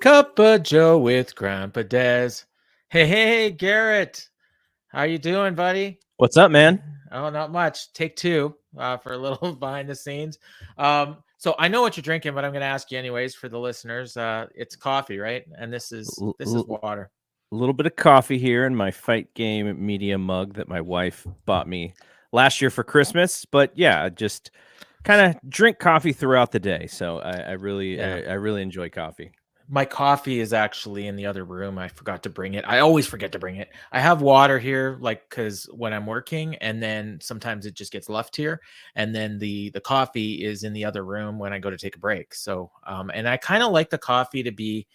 Grampa Joe with Grandpa Des. Hey, Garrett. How you doing, buddy? What's up, man? Oh, not much. Take two for a little behind the scenes. So I know what you're drinking, but I'm going to ask you anyways for the listeners. It's coffee, right? And this is A water. little bit of coffee here in my Fight Game media mug that my wife bought me last year for Christmas. But yeah, just kind of drink coffee throughout the day. So I really enjoy coffee. My coffee is actually in the other room. I forgot to bring it. I always forget to bring it. I have water here, like, because when I'm working, and then sometimes it just gets left here. And then the coffee is in the other room when I go to take a break. So, and I kind of like the coffee to be,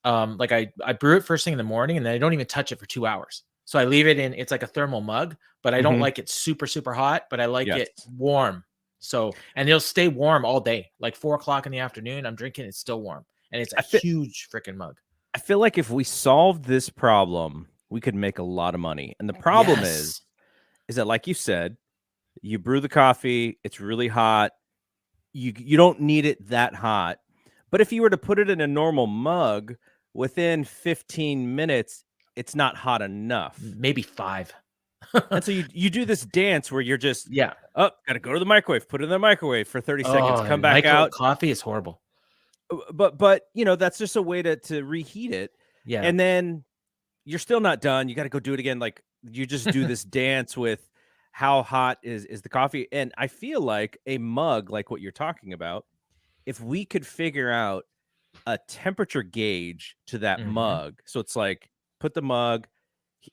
like I brew it first thing in the morning, and then I don't even touch it for 2 hours. So I leave it in. It's like a thermal mug, but I don't like it super hot. But I like it warm. So, and it'll stay warm all day. Like 4 o'clock in the afternoon, I'm drinking. It's still warm. And it's a huge freaking mug. I feel like if we solved this problem, we could make a lot of money. And the problem is that, like you said, you brew the coffee, it's really hot. You don't need it that hot. But if you were to put it in a normal mug, within 15 minutes, it's not hot enough. Maybe 5. And so you do this dance where you're just, gotta go to the microwave, put it in the microwave for 30 seconds, come back out. Coffee is horrible. But that's just a way to reheat it. Yeah. And then you're still not done. You got to go do it again. Like, you just do this dance with how hot is the coffee. And I feel like a mug, like what you're talking about, if we could figure out a temperature gauge to that mug. So it's like, put the mug,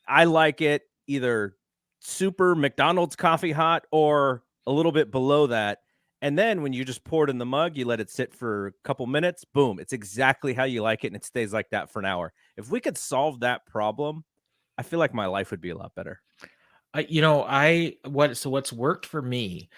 I like it either super McDonald's coffee hot or a little bit below that. And then when you just pour it in the mug, you let it sit for a couple minutes, boom, it's exactly how you like it, and it stays like that for an hour. If we could solve that problem, I feel like my life would be a lot better. What's worked for me,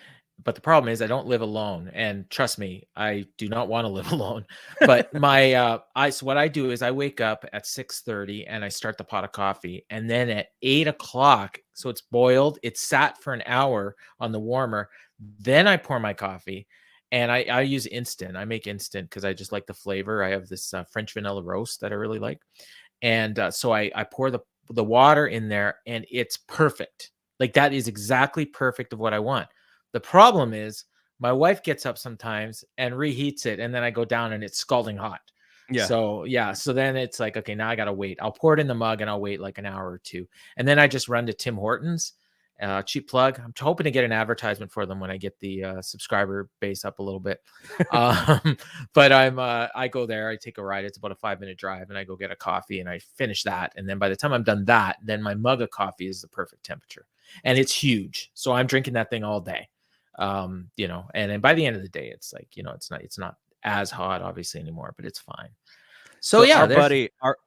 but the problem is I don't live alone, and trust me, I do not want to live alone. But so what I do is I wake up at 6:30 and I start the pot of coffee, and then at 8 o'clock, so it's boiled, it's sat for an hour on the warmer. Then I pour my coffee, and I use instant. I make instant because I just like the flavor. I have this French vanilla roast that I really like, and so I pour the water in there, and it's perfect. Like, that is exactly perfect of what I want. The problem is my wife gets up sometimes and reheats it, and then I go down and it's scalding hot. Yeah. So then it's like, okay, now I gotta wait. I'll pour it in the mug and I'll wait like an hour or two, and then I just run to Tim Hortons. Cheap plug. I'm hoping to get an advertisement for them when I get the subscriber base up a little bit. But I go there, I take a ride. It's about a 5-minute drive, and I go get a coffee and I finish that. And then by the time I'm done that, then my mug of coffee is the perfect temperature, and it's huge. So I'm drinking that thing all day. And then by the end of the day, it's like, it's not as hot obviously anymore, but it's fine. So yeah,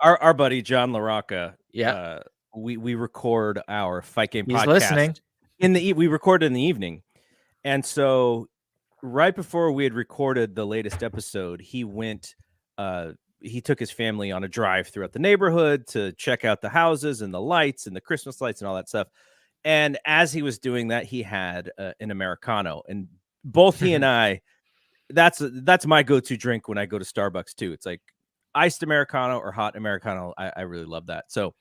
our buddy John LaRocca, we record our Fight Game podcast. Listening we record in the evening. And so right before we had recorded the latest episode, he took his family on a drive throughout the neighborhood to check out the houses and the lights and the Christmas lights and all that stuff. And as he was doing that, he had an Americano, and both he and I, that's my go-to drink when I go to Starbucks too. It's like iced Americano or hot Americano. I really love that. So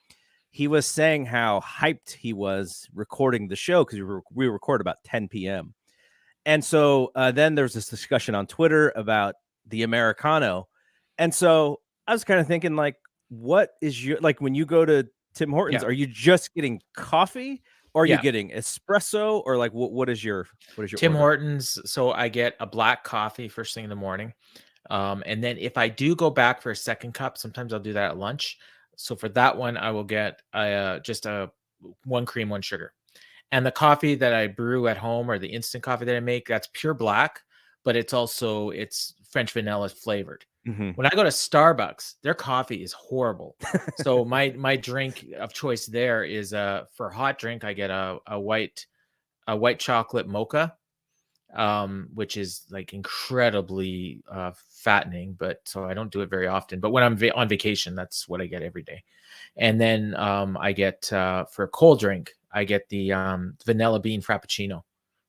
he was saying how hyped he was recording the show because we record about 10 p.m. And so then there's this discussion on Twitter about the Americano. And so I was kind of thinking, like, what is like when you go to Tim Hortons, are you just getting coffee, or are you getting espresso, or like what is your Tim order? Hortons? So I get a black coffee first thing in the morning. And then if I do go back for a second cup, sometimes I'll do that at lunch. So for that one, I will get just a 1 cream, 1 sugar. And the coffee that I brew at home, or the instant coffee that I make, that's pure black, but it's French vanilla flavored. When I go to Starbucks, their coffee is horrible. So my drink of choice there is for hot drink, I get a white chocolate mocha, which is like incredibly fattening, but so I don't do it very often. But when I'm on vacation, that's what I get every day. And then I get for a cold drink, I get the vanilla bean frappuccino,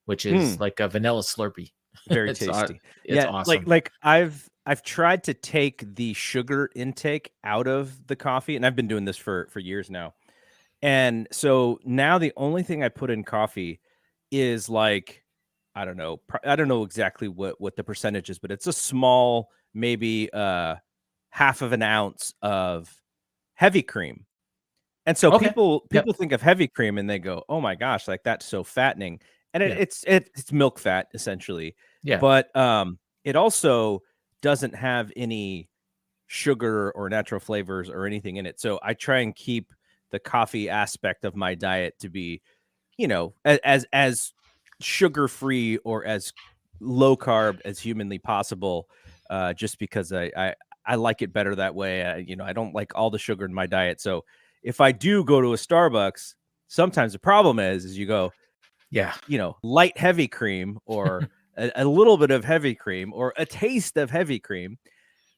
which is like a vanilla Slurpee. Very tasty. It's awesome. Like I've I've tried to take the sugar intake out of the coffee, and I've been doing this for years now. And so now the only thing I put in coffee is like, I don't know, I don't know exactly what the percentage is, but it's a small, maybe half of an ounce of heavy cream. And so Okay. people Yep. think of heavy cream and they go, "Oh my gosh, like that's so fattening." And Yeah. it's milk fat essentially. Yeah. But it also doesn't have any sugar or natural flavors or anything in it. So I try and keep the coffee aspect of my diet to be, as sugar free or as low carb as humanly possible. Just because I like it better that way. I don't like all the sugar in my diet. So if I do go to a Starbucks, sometimes the problem is you go, Yeah. light heavy cream or a little bit of heavy cream or a taste of heavy cream,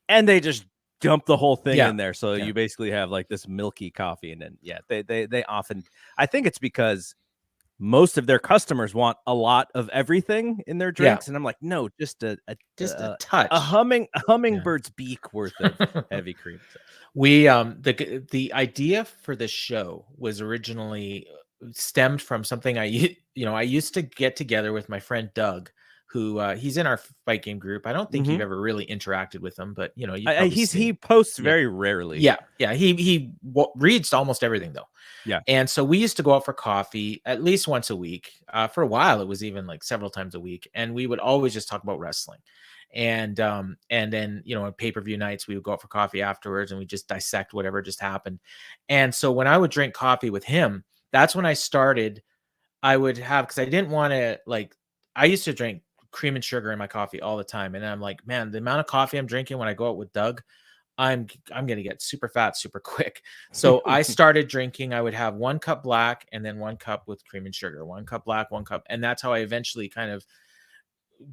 and they just dump the whole thing Yeah. in there. So Yeah. you basically have like this milky coffee. And then, yeah, they often, I think it's because most of their customers want a lot of everything in their Yeah. drinks. And I'm like, no, just Just a a touch. Yeah. hummingbird's beak worth of heavy cream. So. We the idea for the show was originally stemmed from something I used to get together with my friend Doug, who he's in our fight game group. I don't think you've Mm-hmm. ever really interacted with him, but you've probably He seen. posts Yeah. very rarely. Yeah. He reads almost everything though. Yeah. And so we used to go out for coffee at least once a week. For a while, it was even like several times a week, and we would always just talk about wrestling. And then on pay-per-view nights, we would go out for coffee afterwards, and we just dissect whatever just happened. And so when I would drink coffee with him, that's when I started. I would have, because I didn't want to, like, I used to drink cream and sugar in my coffee all the time, and I'm like, man, the amount of coffee I'm drinking when I go out with Doug, I'm gonna get super fat super quick. So I started drinking. I would have 1 cup black and then 1 cup with cream and sugar. 1 cup black, 1 cup, and that's how I eventually kind of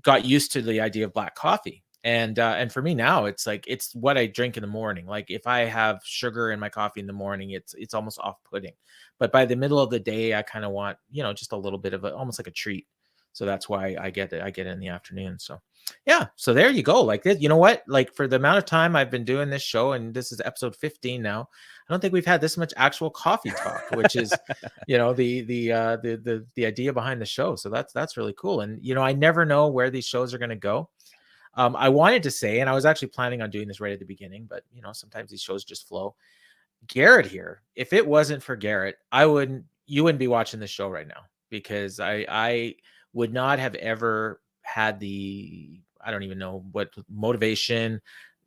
got used to the idea of black coffee. And for me now, it's like it's what I drink in the morning. Like if I have sugar in my coffee in the morning, it's almost off-putting. But by the middle of the day, I kind of want just a little bit of almost like a treat. So that's why I get it in the afternoon. So yeah, so there you go. Like this, you know what? Like for the amount of time I've been doing this show, and this is episode 15 now, I don't think we've had this much actual coffee talk, which is, the idea behind the show. So that's really cool. And I never know where these shows are going to go. I wanted to say, and I was actually planning on doing this right at the beginning, but sometimes these shows just flow. Garrett here, if it wasn't for Garrett, you wouldn't be watching this show right now, because I would not have ever had I don't even know what motivation,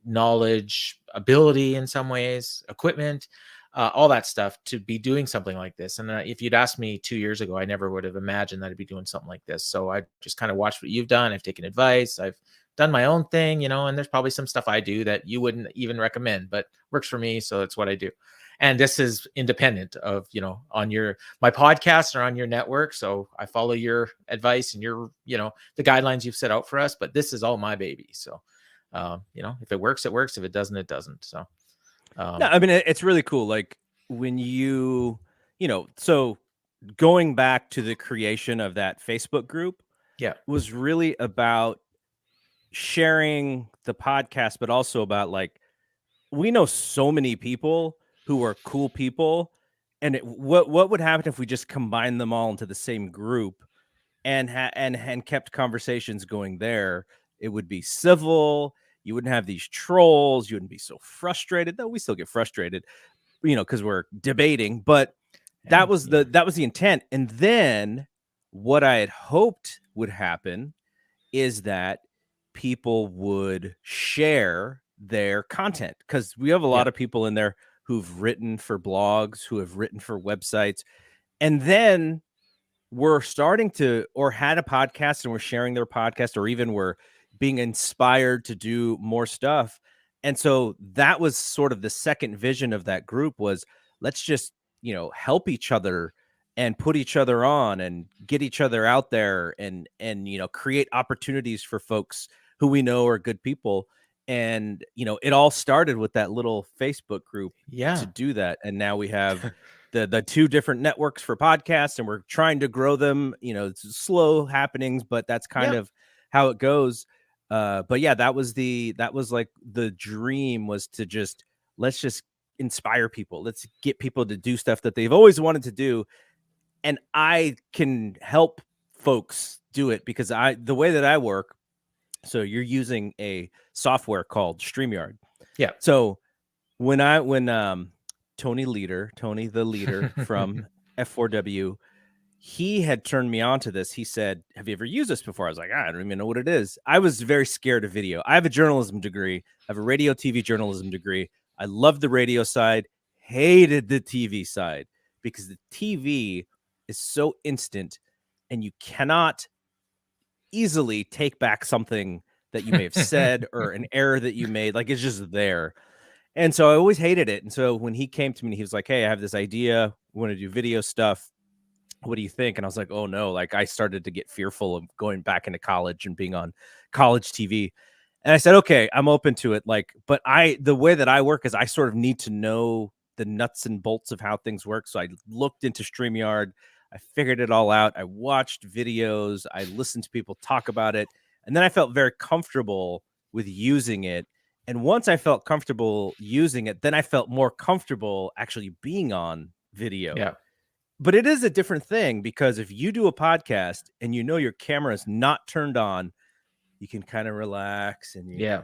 knowledge, ability in some ways, equipment, all that stuff to be doing something like this. And if you'd asked me 2 years ago, I never would have imagined that I'd be doing something like this. So I just kind of watched what you've done. I've taken advice. I've done my own thing, and there's probably some stuff I do that you wouldn't even recommend, but works for me. So it's what I do. And this is independent of, on my podcast or on your network. So I follow your advice and the guidelines you've set out for us, but this is all my baby. So, if it works, it works. If it doesn't, it doesn't. So, no, I mean, it's really cool. Like when so going back to the creation of that Facebook group, yeah, was really about sharing the podcast, but also about like, we know so many people who are cool people, and what would happen if we just combined them all into the same group and kept conversations going there? It would be civil. You wouldn't have these trolls. You wouldn't be so frustrated. Though we still get frustrated, because we're debating. But that was the intent. And then what I had hoped would happen is that people would share their content, because we have a lot of people in there who've written for blogs, who have written for websites, and then we're starting to, or had a podcast and we're sharing their podcast, or even we're being inspired to do more stuff. And so that was sort of the second vision of that group, was let's just, help each other and put each other on and get each other out there and create opportunities for folks who we know are good people. And, it all started with that little Facebook group to do that. And now we have the two different networks for podcasts, and we're trying to grow them. It's slow happenings, but that's kind of how it goes. But yeah, that was like the dream, was to just, let's just inspire people. Let's get people to do stuff that they've always wanted to do. And I can help folks do it because the way that I work, so you're using a software called StreamYard. Yeah. So when Tony the leader from F4W, he had turned me on to this. He said, "Have you ever used this before?" I was like, "I don't even know what it is." I was very scared of video. I have a journalism degree. I have a radio TV journalism degree. I love the radio side, hated the TV side, because the TV is so instant and you cannot easily take back something that you may have said or an error that you made. Like, it's just there. And so I always hated it. And so when he came to me, he was like, "Hey, I have this idea. We want to do video stuff. What do you think?" And I was like, "Oh no." Like, I started to get fearful of going back into college and being on college TV. And I said, "Okay, I'm open to it." Like, but the way that I work is I sort of need to know the nuts and bolts of how things work. So I looked into StreamYard. I figured it all out. I watched videos. I listened to people talk about it. And then I felt very comfortable with using it. And once I felt comfortable using it, then I felt more comfortable actually being on video. Yeah. But it is a different thing, because if you do a podcast and you know your camera is not turned on, you can kind of relax and you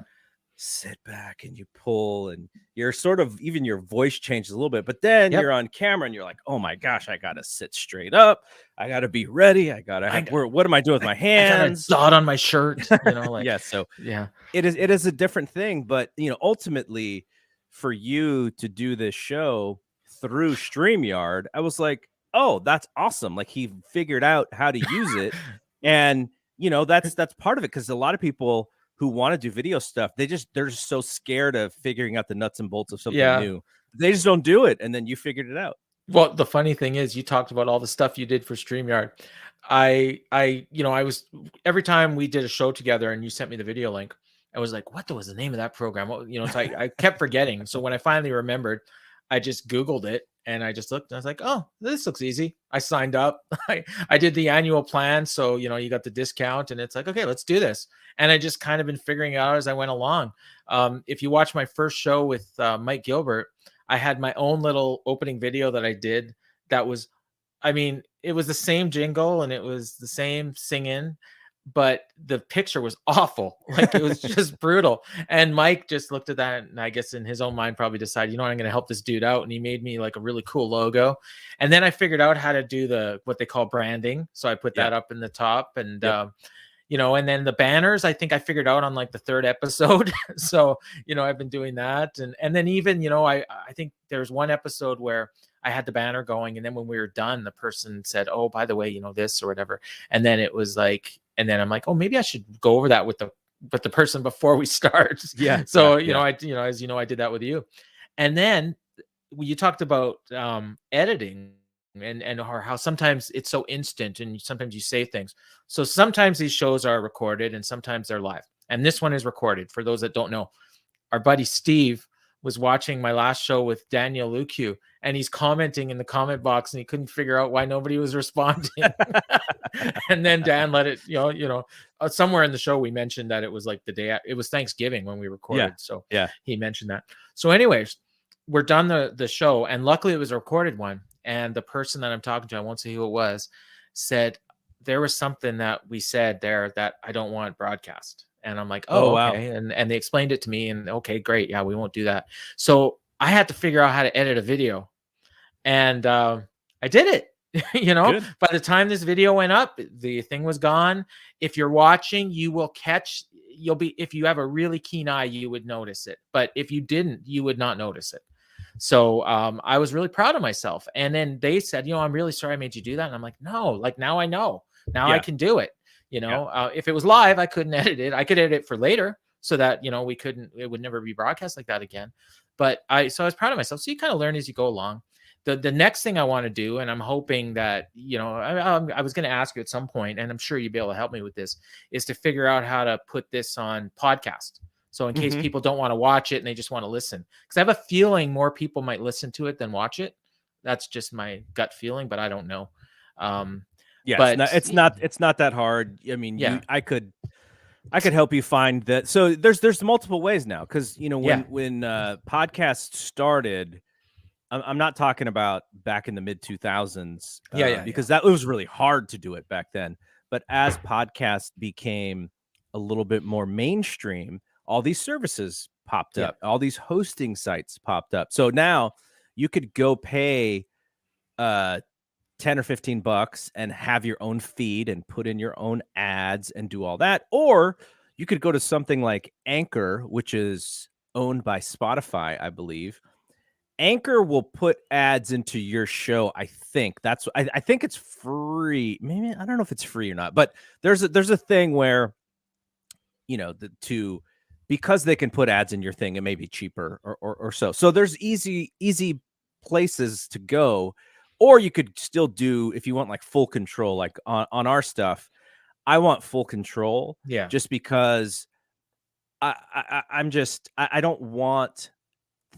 sit back and you pull, and you're sort of, even your voice changes a little bit. But then you're on camera and you're like, "Oh my gosh, I got to sit straight up. I got to be ready. What am I doing with my hands? I got a dot on my shirt." Like, yeah. So yeah, it is a different thing. But, ultimately, for you to do this show through StreamYard, I was like, "Oh, that's awesome." Like, he figured out how to use it. And, that's part of it. Because a lot of people who want to do video stuff, they're just so scared of figuring out the nuts and bolts of something new. They just don't do it. And then you figured it out. Well, the funny thing is, you talked about all the stuff you did for StreamYard. I was, every time we did a show together and you sent me the video link, I was like, "What was the name of that program?" Well, so I kept forgetting. So when I finally remembered, I just Googled it and I just looked and I was like, "Oh, this looks easy." I signed up. I did the annual plan. So, you got the discount and it's like, "Okay, let's do this." And I just kind of been figuring it out as I went along. If you watch my first show with Mike Gilbert, I had my own little opening video that I did that was, it was the same jingle and it was the same singing, but the picture was awful. Like, it was just brutal. And Mike just looked at that and I guess in his own mind probably decided, I'm going to help this dude out. And he made me like a really cool logo. And then I figured out how to do what they call branding. So I put that up in the top and, and then the banners, I think I figured out on like the third episode. So, I've been doing that. And then even, I think there's one episode where I had the banner going. And then when we were done, the person said, "Oh, by the way, this or whatever." And then it was like, and then I'm like, "Oh, maybe I should go over that with the person before we start." Yeah. So, I did that with you. And then you talked about editing and how sometimes it's so instant and sometimes you say things. So sometimes these shows are recorded and sometimes they're live. And this one is recorded. For those that don't know, our buddy Steve was watching my last show with Daniel Lucu and he's commenting in the comment box and he couldn't figure out why nobody was responding. And then Dan let it, somewhere in the show we mentioned that it was like it was Thanksgiving when we recorded. Yeah. So yeah, he mentioned that. So anyways, we're done the show and luckily it was a recorded one. And the person that I'm talking to, I won't say who it was, said there was something that we said there that I don't want broadcast. And I'm like, "Oh, okay." Wow. And they explained it to me and okay, great. Yeah, we won't do that. So I had to figure out how to edit a video. And I did it. Good. By the time this video went up, the thing was gone. If you're watching, you will catch, if you have a really keen eye, you would notice it. But if you didn't, you would not notice it. So I was really proud of myself. And then they said, "I'm really sorry I made you do that." And I'm like, "No, like now I know. Now I can do it." If it was live, I couldn't edit it. I could edit it for later so that, it would never be broadcast like that again. But so I was proud of myself. So you kind of learn as you go along. The next thing I want to do, and I'm hoping that, I was going to ask you at some point, and I'm sure you'd be able to help me with this, is to figure out how to put this on podcast. So in case people don't want to watch it and they just want to listen, because I have a feeling more people might listen to it than watch it. That's just my gut feeling, but I don't know. Yeah, but it's not that hard. I mean, yeah. I could help you find that. So there's multiple ways now, because Yeah. when podcasts started, I'm not talking about back in the mid 2000s, Yeah. because that it was really hard to do it back then. But as podcasts became a little bit more mainstream, all these services popped Yeah. up, all these hosting sites popped up. So now you could go pay 10 or 15 bucks and have your own feed and put in your own ads and do all that. Or you could go to something like Anchor, which is owned by Spotify, I believe. Anchor will put ads into your show. I think I think it's free. Maybe I don't know if it's free or not, but there's a thing where because they can put ads in your thing, it may be cheaper or so. So there's easy places to go, or you could still do, if you want like full control, like on our stuff. I want full control, Yeah. just because I don't want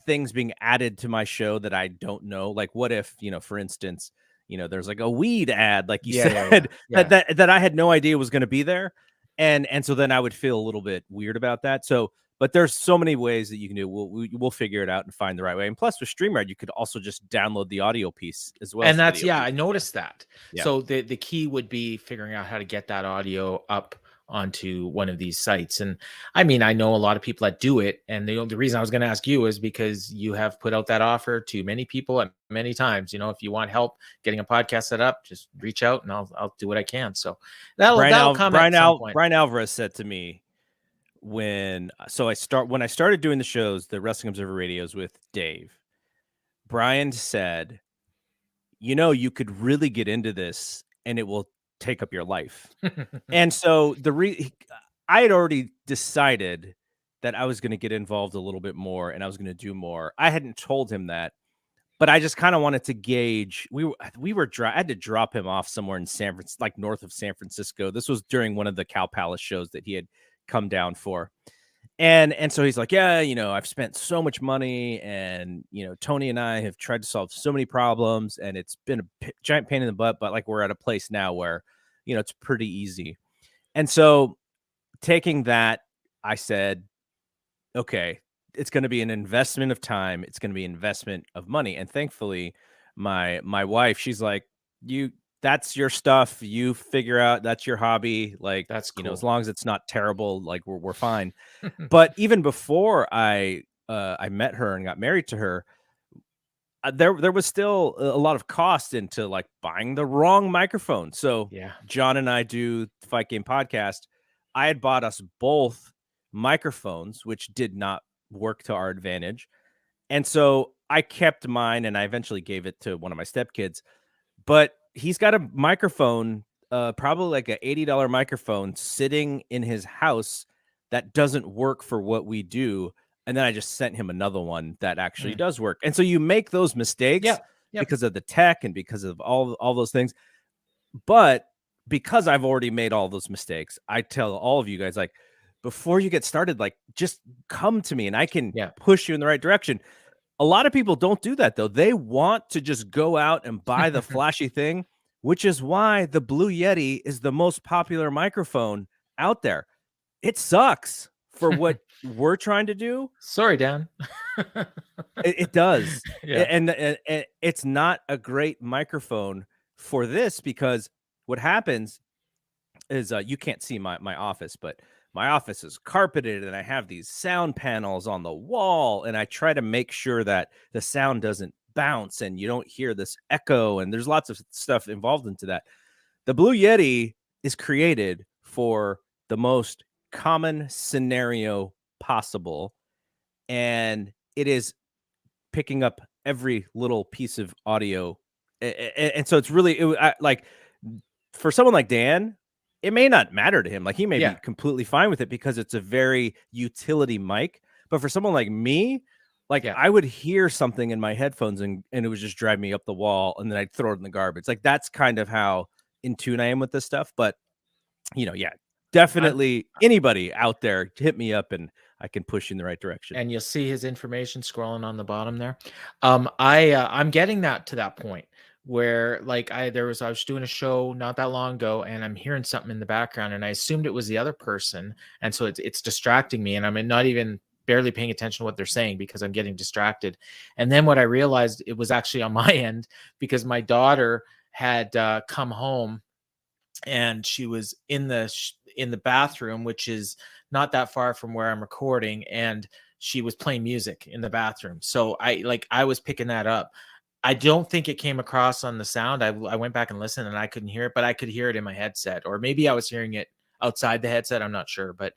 things being added to my show that I don't know. Like, what if, for instance, there's like a weed ad, like you said, Yeah. that I had no idea was going to be there. And so then I would feel a little bit weird about that. So, but there's so many ways that you can do. We'll figure it out and find the right way. And plus with StreamYard, you could also just download the audio piece as well as And the that's, video piece. I noticed that. Yeah. So the key would be figuring out how to get that audio up onto one of these sites. And I mean, I know a lot of people that do it. And the reason I was going to ask you is because you have put out that offer to many people at many times. If you want help getting a podcast set up, just reach out and I'll do what I can. So that'll come at some point. Brian Alvarez said to me when I started doing the shows, the Wrestling Observer Radios with Dave, Brian said, you could really get into this and it will take up your life. And so I had already decided that I was going to get involved a little bit more and I was going to do more. I hadn't told him that, but I just kind of wanted to gauge. I had to drop him off somewhere in San Francisco, like north of San Francisco. This was during one of the Cow Palace shows that he had come down for. And so he's like, yeah, I've spent so much money, and, Tony and I have tried to solve so many problems, and it's been a giant pain in the butt, but like, we're at a place now where, it's pretty easy. And so taking that, I said, okay, it's going to be an investment of time. It's going to be investment of money. And thankfully my wife, she's like, that's your stuff. You figure out, that's your hobby. Like, That's cool. as long as it's not terrible, like we're fine. But even before I met her and got married to her, there was still a lot of cost into like buying the wrong microphone. So Yeah. John and I do the Fight Game podcast. I had bought us both microphones, which did not work to our advantage. And so I kept mine and I eventually gave it to one of my stepkids. But he's got a microphone, probably like an $80 microphone sitting in his house that doesn't work for what we do. And then I just sent him another one that actually does work. And so you make those mistakes because of the tech and because of all those things. But because I've already made all those mistakes, I tell all of you guys, like, before you get started, like, just come to me and I can push you in the right direction. A lot of people don't do that, though. They want to just go out and buy the flashy thing, which is why the Blue Yeti is the most popular microphone out there. It sucks for what we're trying to do. Sorry, Dan. It does. And it's not a great microphone for this, because what happens is you can't see my office, but my office is carpeted and I have these sound panels on the wall, and I try to make sure that the sound doesn't bounce and you don't hear this echo, and there's lots of stuff involved into that. The Blue Yeti is created for the most common scenario possible, and it is picking up every little piece of audio. And so it's really like, for someone like Dan, it may not matter to him. Like, he may be completely fine with it because it's a very utility mic. But for someone like me, like, I would hear something in my headphones and it would just drive me up the wall, and then I'd throw it in the garbage. Like, that's kind of how in tune I am with this stuff. But, definitely anybody out there, hit me up and I can push you in the right direction. And you'll see his information scrolling on the bottom there. I'm getting to that point where like I was doing a show not that long ago, and I'm hearing something in the background, and I assumed it was the other person, and so it's distracting me, and I'm not even barely paying attention to what they're saying because I'm getting distracted. And then what I realized, it was actually on my end, because my daughter had come home, and she was in the bathroom, which is not that far from where I'm recording, and she was playing music in the bathroom. So I was picking that up. I don't think it came across on the sound. I went back and listened, and I couldn't hear it, but I could hear it in my headset, or maybe I was hearing it outside the headset. I'm not sure, but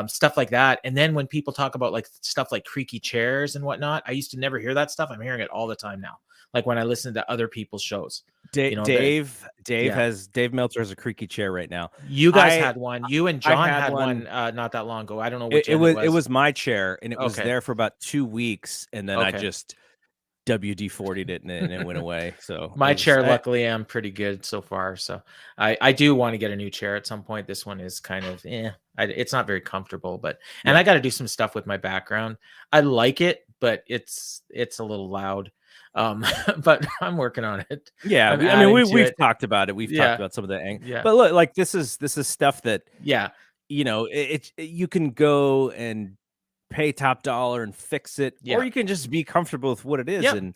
stuff like that. And then when people talk about like stuff like creaky chairs and whatnot, I used to never hear that stuff. I'm hearing it all the time now. Like when I listen to other people's shows, you know, that yeah. Dave Meltzer has a creaky chair right now. You guys had one. You and I John had had one one. not that long ago. I don't know It, which it end it was was. my chair, and it was Okay. there for about 2 weeks, and then I Okay. just WD-40'd it, and it went away. So My chair, luckily, I'm pretty good so far. So I do want to get a new chair at some point. This one is kind of it's not very comfortable, but and I got to do some stuff with my background. I like it, but it's a little loud. But I'm working on it. Yeah, I'm I mean, adding to we've it. talked about it. We've talked Yeah. about some of the Yeah. but look, like this is stuff that Yeah. you know you can go and pay top dollar and fix it, or Yeah. you can just be comfortable with what it is, Yeah. and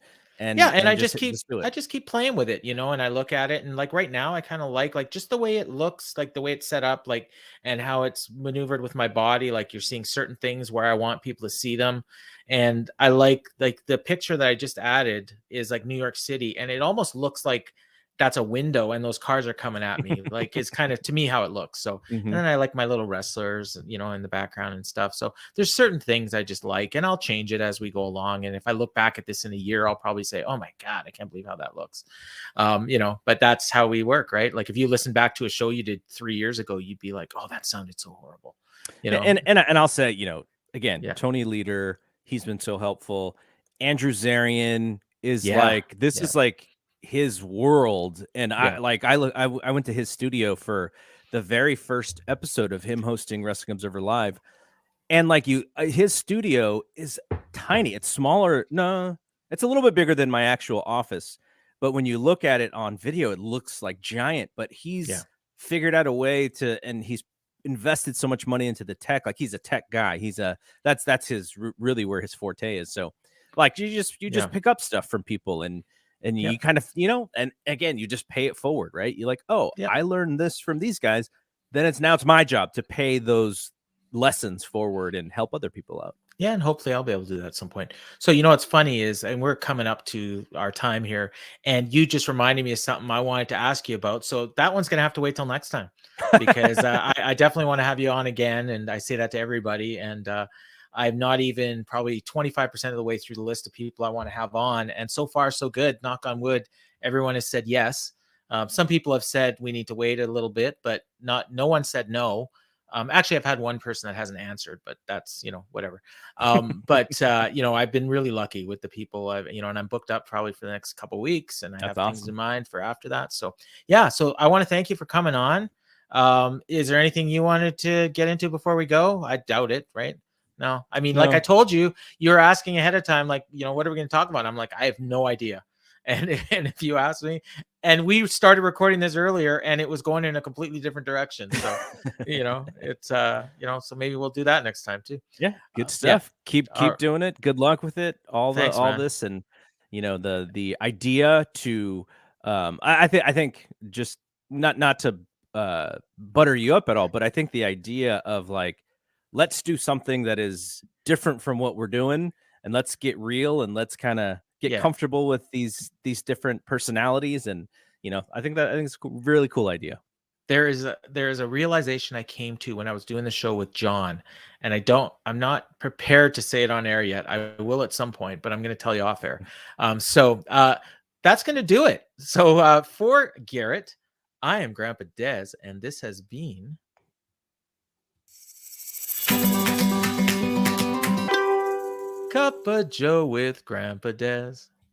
Yeah, and I just just do it. keep playing with it, you know, and I look at it, and like right now I kind of like just the way it looks, like the way it's set up, like, and how it's maneuvered with my body. Like you're seeing certain things where I want people to see them. And I like the picture that I just added is like New York City, and it almost looks like that's a window and those cars are coming at me. Like it's kind of to me how it looks. So, and Mhm. then I like my little wrestlers, you know, in the background and stuff. So there's certain things I just like, and I'll change it as we go along. And if I look back at this in a year, I'll probably say, "Oh my God, I can't believe how that looks." You know, but that's how we work, right? Like if you listen back to a show you did 3 years ago, you'd be like, "Oh, that sounded so horrible," you know? And I'll say, you know, again, Yeah, Tony Leader, he's been so helpful. Andrew Zarian is yeah, like this yeah, is like his world, and yeah, I went to his studio for the very first episode of him hosting Wrestling Observer Live, and like his studio is tiny. It's smaller. No, it's a little bit bigger than my actual office, but when you look at it on video, it looks like giant. But yeah, he's figured out a way to, and he's invested so much money into the tech. Like he's a tech guy. That's his really where his forte is. So like you yeah, just pick up stuff from people, and yeah, you kind of, you know, and again, you just pay it forward, right? You're like, oh, yeah. I learned this from these guys. Then it's my job to pay those lessons forward and help other people out. Yeah, and hopefully I'll be able to do that at some point. So, you know, what's funny is, and we're coming up to our time here, and you just reminded me of something I wanted to ask you about. So that one's going to have to wait till next time, because I definitely want to have you on again. And I say that to everybody. And I'm not even probably 25% of the way through the list of people I want to have on. And so far, so good. Knock on wood. Everyone has said yes. Some people have said we need to wait a little bit, but no one said no. Actually, I've had one person that hasn't answered, but that's, you know, whatever. But you know, I've been really lucky with the people I've, you know, and I'm booked up probably for the next couple of weeks, and I That's have things awesome. in mind for after that. So yeah, so I want to thank you for coming on. Is there anything you wanted to get into before we go? I doubt it, right? No, I mean, like I No. told you, you were asking ahead of time, like, you know, what are we going to talk about? I'm like, I have no idea. And if you ask me, and we started recording this earlier, and it was going in a completely different direction. So, you know, it's you know, so maybe we'll do that next time too. Yeah, good Yeah. stuff. Keep All right. doing it. Good luck with it. Thanks, All man. this, and you know, the idea to I think just not to butter you up at all, but I think the idea of like, let's do something that is different from what we're doing, and let's get real, and let's kind of get Yeah. comfortable with these different personalities, and you know, I think it's a really cool idea. There is a realization I came to when I was doing the show with John, and I'm not prepared to say it on air yet. I will at some point, but I'm going to tell you off air. So that's going to do it. So for Garrett, I am Grandpa Dez, and this has been Cup of Joe with Grandpa Dez.